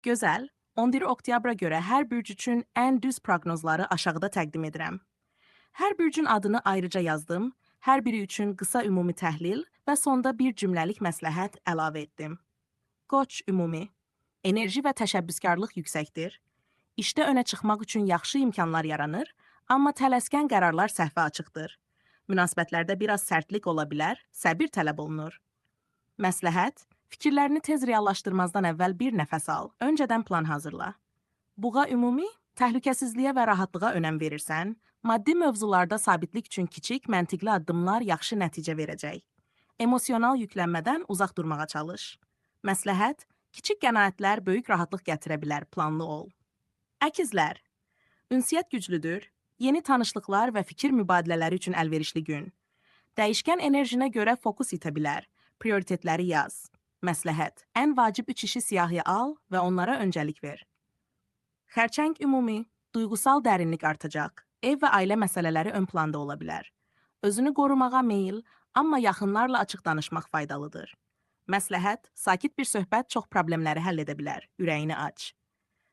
Gözəl, 11 oktyabra görə hər bürc üçün ən düz proqnozları aşağıda təqdim edirəm. Hər bürcün adını ayrıca yazdım, hər biri üçün qısa ümumi təhlil və sonda bir cümləlik məsləhət əlavə etdim. Qoç ümumi. Enerji və təşəbbüskarlıq yüksəkdir. İşdə önə çıxmaq üçün yaxşı imkanlar yaranır, amma tələskən qərarlar səhvə açıqdır. Münasibətlərdə biraz sərtlik ola bilər, səbir tələb olunur. Məsləhət, fikirlərini tez reallaşdırmazdan əvvəl bir nəfəs al, öncədən plan hazırla. Buğa ümumi, təhlükəsizliyə və rahatlığa önəm verirsən, maddi mövzularda sabitlik üçün kiçik, məntiqli addımlar yaxşı nəticə verəcək. Emosional yüklənmədən uzaq durmağa çalış. Məsləhət, kiçik qənaətlər böyük rahatlıq gətirə bilər, planlı ol. Əkizlər, ünsiyyət güclüdür, yeni tanışlıqlar və fikir mübadilələri üçün əlverişli gün. Dəyişkən enerjinə görə fokus itə bilər, prioritetləri yaz. Məsləhət, ən vacib 3 işi siyahıya al və onlara öncəlik ver. Xərçəng ümumi, duyğusal dərinlik artacaq, ev və ailə məsələləri ön planda ola bilər. Özünü qorumağa meyil, amma yaxınlarla açıq danışmaq faydalıdır. Məsləhət, sakit bir söhbət çox problemləri həll edə bilər, ürəyini aç.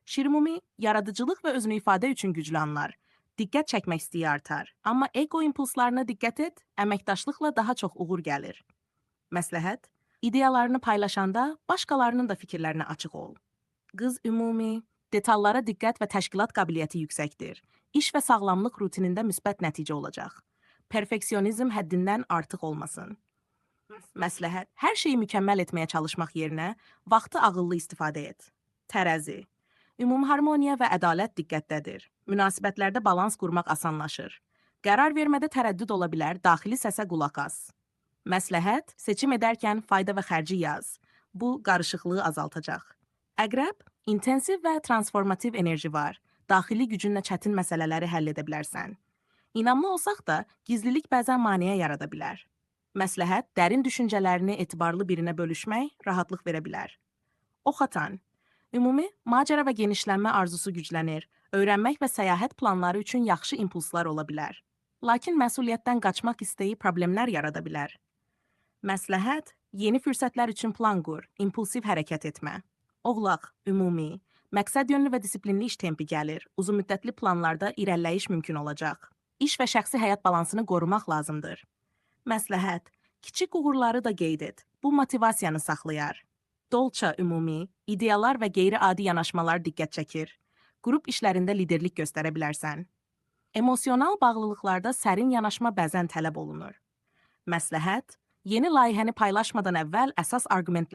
Şirumumi, yaradıcılıq və özünü ifadə üçün güclü anlar. Diqqət çəkmək istəyi artar, amma ego impulslarına diqqət et, əməkdaşlıqla daha çox uğur gəlir. Məsləhət, ideyalarını paylaşanda başqalarının da fikirlərinə açıq ol. Qız ümumi, detallara diqqət və təşkilat qabiliyyəti yüksəkdir. İş və sağlamlıq rutinində müsbət nəticə olacaq. Perfeksionizm həddindən artıq olmasın. Məsləhət, hər şeyi mükəmməl etməyə çalışmaq yerinə vaxtı ağıllı istifadə et. Tərəzi, ümumharmoniya və ədalət diqqətdədir. Münasibətlərdə balans qurmaq asanlaşır. Qərar vermədə tərəddüd ola bilər, daxili səsə qulaq as. Məsləhət, seçim edərkən fayda və xərci yaz. Bu, qarışıqlığı azaltacaq. Əqrəb, intensiv və transformativ enerji var. Daxili gücünlə çətin məsələləri həll edə bilərsən. İnamlı olsaq da, gizlilik bəzən maneə yarada bilər. Məsləhət, dərin düşüncələrini etibarlı birinə bölüşmək rahatlıq verə bilər. Ox atan, ümumi, macəra və genişlənmə arzusu güclənir, öyrənmək və səyahət planları üçün yaxşı impulslar ola bilər. Lakin məsuliyyətdən qaçmaq istəyi problemlər yarada bilər. Məsləhət, yeni fürsətlər üçün plan qur, impulsiv hərəkət etmə. Oğlaq, ümumi, məqsəd yönlü və disiplinli iş tempi gəlir, uzunmüddətli planlarda irəliləyiş mümkün olacaq. İş və şəxsi həyat balansını qorumaq lazımdır. Məsləhət, kiçik uğurları da qeyd et, bu motivasiyanı saxlayar. Dolça ümumi, ideyalar və qeyri-adi yanaşmalar diqqət çəkir. Qrup işlərində liderlik göstərə bilərsən. Emosional bağlılıqlarda sərin yanaşma bəzən tələb olunur. Məsləhət, yeni layihəni paylaşmadan əvvəl əsas arqumentləri